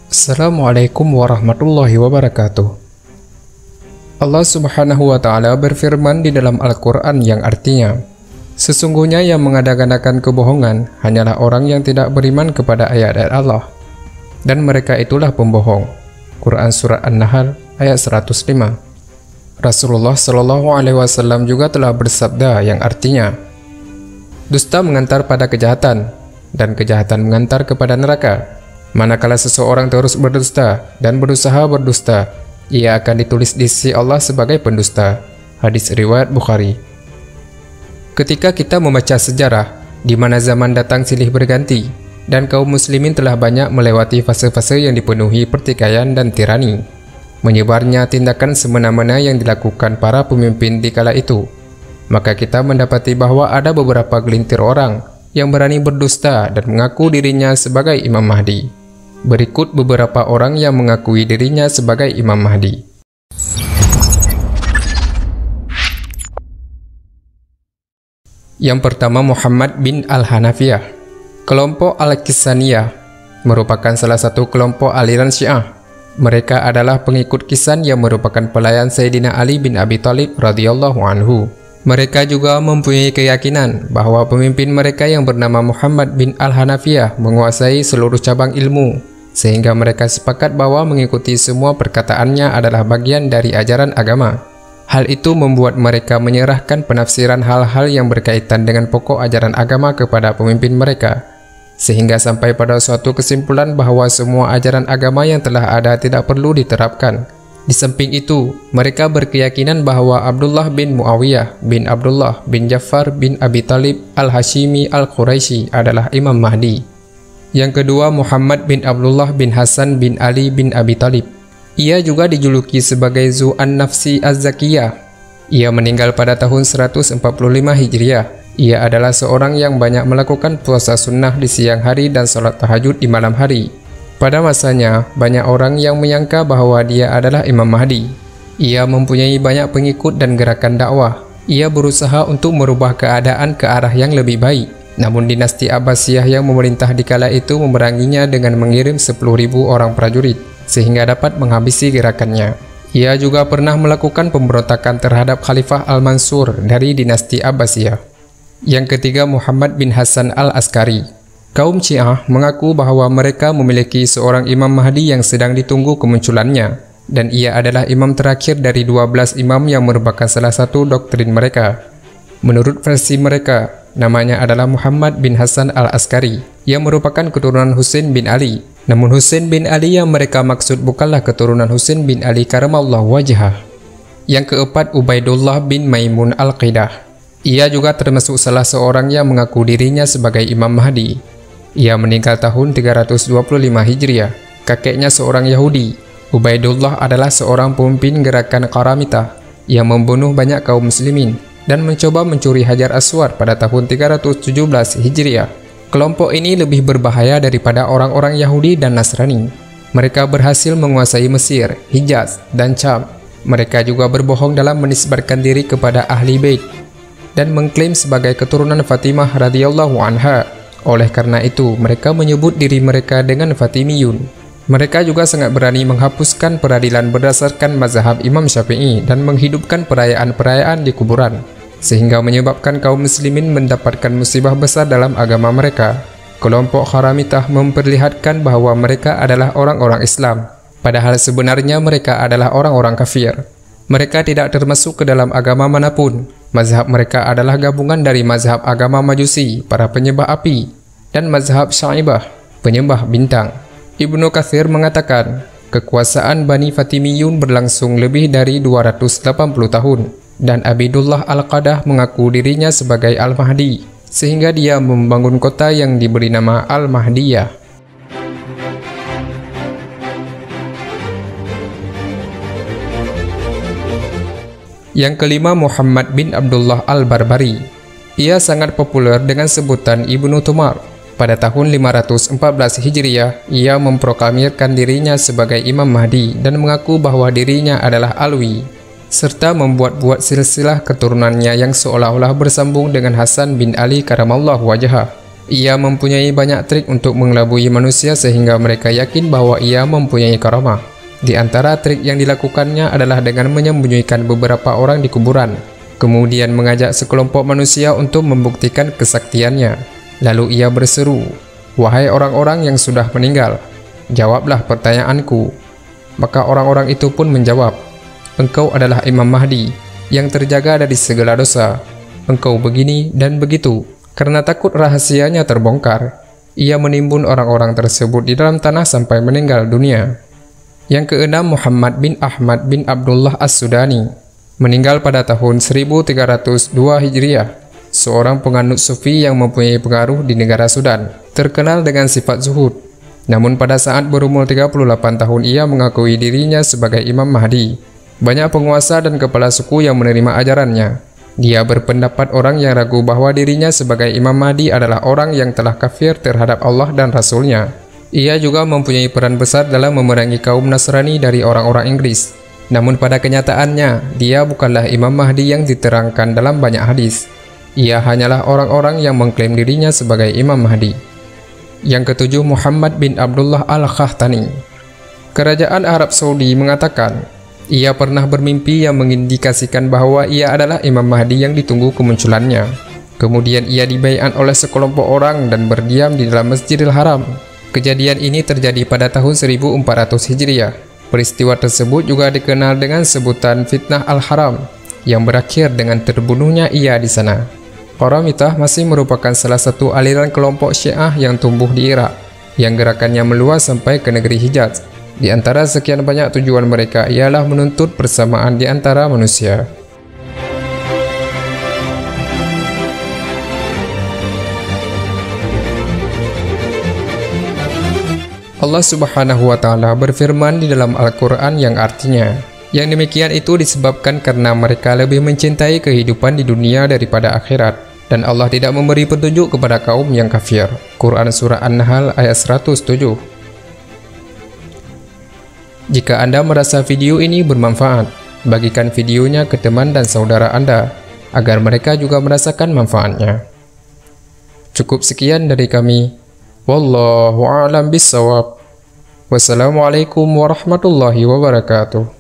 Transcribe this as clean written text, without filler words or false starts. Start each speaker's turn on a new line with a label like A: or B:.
A: Assalamualaikum warahmatullahi wabarakatuh. Allah Subhanahu wa Ta'ala berfirman di dalam Al-Quran yang artinya, sesungguhnya yang mengadakan kebohongan hanyalah orang yang tidak beriman kepada ayat-ayat Allah, dan mereka itulah pembohong. Quran Surat An-Nahl ayat 105. Rasulullah Shallallahu Alaihi Wasallam juga telah bersabda yang artinya, dusta mengantar pada kejahatan, dan kejahatan mengantar kepada neraka. Manakala seseorang terus berdusta dan berusaha berdusta, ia akan ditulis di sisi Allah sebagai pendusta. Hadis riwayat Bukhari. Ketika kita membaca sejarah, di mana zaman datang silih berganti, dan kaum muslimin telah banyak melewati fase-fase yang dipenuhi pertikaian dan tirani, menyebarnya tindakan semena-mena yang dilakukan para pemimpin di kala itu, maka kita mendapati bahwa ada beberapa gelintir orang yang berani berdusta dan mengaku dirinya sebagai Imam Mahdi. Berikut beberapa orang yang mengakui dirinya sebagai Imam Mahdi. Yang pertama, Muhammad bin Al-Hanafiyah. Kelompok Al-Kisaniyah merupakan salah satu kelompok aliran Syiah. Mereka adalah pengikut Kisan yang merupakan pelayan Sayyidina Ali bin Abi Thalib radhiyallahu anhu. Mereka juga mempunyai keyakinan bahwa pemimpin mereka yang bernama Muhammad bin Al-Hanafiyah menguasai seluruh cabang ilmu, sehingga mereka sepakat bahwa mengikuti semua perkataannya adalah bagian dari ajaran agama. Hal itu membuat mereka menyerahkan penafsiran hal-hal yang berkaitan dengan pokok ajaran agama kepada pemimpin mereka, sehingga sampai pada suatu kesimpulan bahwa semua ajaran agama yang telah ada tidak perlu diterapkan. Di samping itu, mereka berkeyakinan bahwa Abdullah bin Muawiyah bin Abdullah bin Ja'far bin Abi Thalib al-Hashimi al-Quraisy adalah Imam Mahdi. Yang kedua, Muhammad bin Abdullah bin Hasan bin Ali bin Abi Thalib. Ia juga dijuluki sebagai Zu an-Nafsi az-Zakiyah. Ia meninggal pada tahun 145 Hijriah. Ia adalah seorang yang banyak melakukan puasa sunnah di siang hari dan sholat tahajud di malam hari. Pada masanya, banyak orang yang menyangka bahwa dia adalah Imam Mahdi. Ia mempunyai banyak pengikut dan gerakan dakwah. Ia berusaha untuk merubah keadaan ke arah yang lebih baik. Namun dinasti Abbasiyah yang memerintah di kala itu memeranginya dengan mengirim 10.000 orang prajurit, sehingga dapat menghabisi gerakannya. Ia juga pernah melakukan pemberontakan terhadap Khalifah Al-Mansur dari dinasti Abbasiyah. Yang ketiga, Muhammad bin Hasan al-Askari. Kaum Syiah mengaku bahwa mereka memiliki seorang Imam Mahdi yang sedang ditunggu kemunculannya, dan ia adalah imam terakhir dari 12 imam yang merupakan salah satu doktrin mereka. Menurut versi mereka, namanya adalah Muhammad bin Hasan al-Askari, yang merupakan keturunan Husain bin Ali. Namun Husain bin Ali yang mereka maksud bukanlah keturunan Husain bin Ali karamallahu wajhah. Yang keempat, Ubaidullah bin Maimun al-Qidah. Ia juga termasuk salah seorang yang mengaku dirinya sebagai Imam Mahdi. Ia meninggal tahun 325 Hijriah. Kakeknya seorang Yahudi. Ubaidullah adalah seorang pemimpin gerakan Qaramitah yang membunuh banyak kaum muslimin dan mencoba mencuri Hajar Aswad pada tahun 317 Hijriah. Kelompok ini lebih berbahaya daripada orang-orang Yahudi dan Nasrani. Mereka berhasil menguasai Mesir, Hijaz, dan Syam. Mereka juga berbohong dalam menisbatkan diri kepada Ahli Bait dan mengklaim sebagai keturunan Fatimah radhiyallahu anha. Oleh karena itu, mereka menyebut diri mereka dengan Fatimiyun. Mereka juga sangat berani menghapuskan peradilan berdasarkan mazhab Imam Syafi'i dan menghidupkan perayaan-perayaan di kuburan, sehingga menyebabkan kaum muslimin mendapatkan musibah besar dalam agama mereka. Kelompok Qaramitah memperlihatkan bahwa mereka adalah orang-orang Islam, padahal sebenarnya mereka adalah orang-orang kafir. Mereka tidak termasuk ke dalam agama manapun. Mazhab mereka adalah gabungan dari mazhab agama Majusi, para penyembah api, dan mazhab Syaibah, penyembah bintang. Ibnu Katsir mengatakan, kekuasaan Bani Fatimiyun berlangsung lebih dari 280 tahun, dan Abidullah Al-Qadah mengaku dirinya sebagai Al-Mahdi, sehingga dia membangun kota yang diberi nama Al-Mahdiyah. Yang kelima, Muhammad bin Abdullah al-Barbari. Ia sangat populer dengan sebutan Ibnu Tumar. Pada tahun 514 Hijriah, ia memproklamirkan dirinya sebagai Imam Mahdi dan mengaku bahwa dirinya adalah Alwi, serta membuat-buat silsilah keturunannya yang seolah-olah bersambung dengan Hasan bin Ali karamallahu wajhah. Ia mempunyai banyak trik untuk mengelabui manusia sehingga mereka yakin bahwa ia mempunyai karamah. Di antara trik yang dilakukannya adalah dengan menyembunyikan beberapa orang di kuburan, kemudian mengajak sekelompok manusia untuk membuktikan kesaktiannya. Lalu ia berseru, "Wahai orang-orang yang sudah meninggal, jawablah pertanyaanku." Maka orang-orang itu pun menjawab, "Engkau adalah Imam Mahdi yang terjaga dari segala dosa. Engkau begini dan begitu." Karena takut rahasianya terbongkar, ia menimbun orang-orang tersebut di dalam tanah sampai meninggal dunia. Yang keenam, Muhammad bin Ahmad bin Abdullah As-Sudani, meninggal pada tahun 1302 Hijriah, seorang penganut sufi yang mempunyai pengaruh di negara Sudan, terkenal dengan sifat zuhud. Namun pada saat berumur 38 tahun ia mengakui dirinya sebagai Imam Mahdi. Banyak penguasa dan kepala suku yang menerima ajarannya. Dia berpendapat orang yang ragu bahwa dirinya sebagai Imam Mahdi adalah orang yang telah kafir terhadap Allah dan Rasul-Nya. Ia juga mempunyai peran besar dalam memerangi kaum Nasrani dari orang-orang Inggris. Namun pada kenyataannya, dia bukanlah Imam Mahdi yang diterangkan dalam banyak hadis. Ia hanyalah orang-orang yang mengklaim dirinya sebagai Imam Mahdi. Yang ketujuh, Muhammad bin Abdullah Al-Khahtani. Kerajaan Arab Saudi mengatakan, ia pernah bermimpi yang mengindikasikan bahwa ia adalah Imam Mahdi yang ditunggu kemunculannya. Kemudian ia dibaiat oleh sekelompok orang dan berdiam di dalam Masjidil Haram. Kejadian ini terjadi pada tahun 1400 Hijriah. Peristiwa tersebut juga dikenal dengan sebutan Fitnah Al-Haram, yang berakhir dengan terbunuhnya ia di sana. Qaramitah masih merupakan salah satu aliran kelompok Syiah yang tumbuh di Irak, yang gerakannya meluas sampai ke negeri Hijaz. Di antara sekian banyak tujuan mereka ialah menuntut persamaan di antara manusia. Allah Subhanahu wa Ta'ala berfirman di dalam Al-Quran yang artinya, yang demikian itu disebabkan karena mereka lebih mencintai kehidupan di dunia daripada akhirat, dan Allah tidak memberi petunjuk kepada kaum yang kafir. Quran Surah An-Nahl ayat 107. Jika Anda merasa video ini bermanfaat, bagikan videonya ke teman dan saudara Anda, agar mereka juga merasakan manfaatnya. Cukup sekian dari kami. Wallahu a'lam bissawab. Wassalamualaikum warahmatullahi wabarakatuh.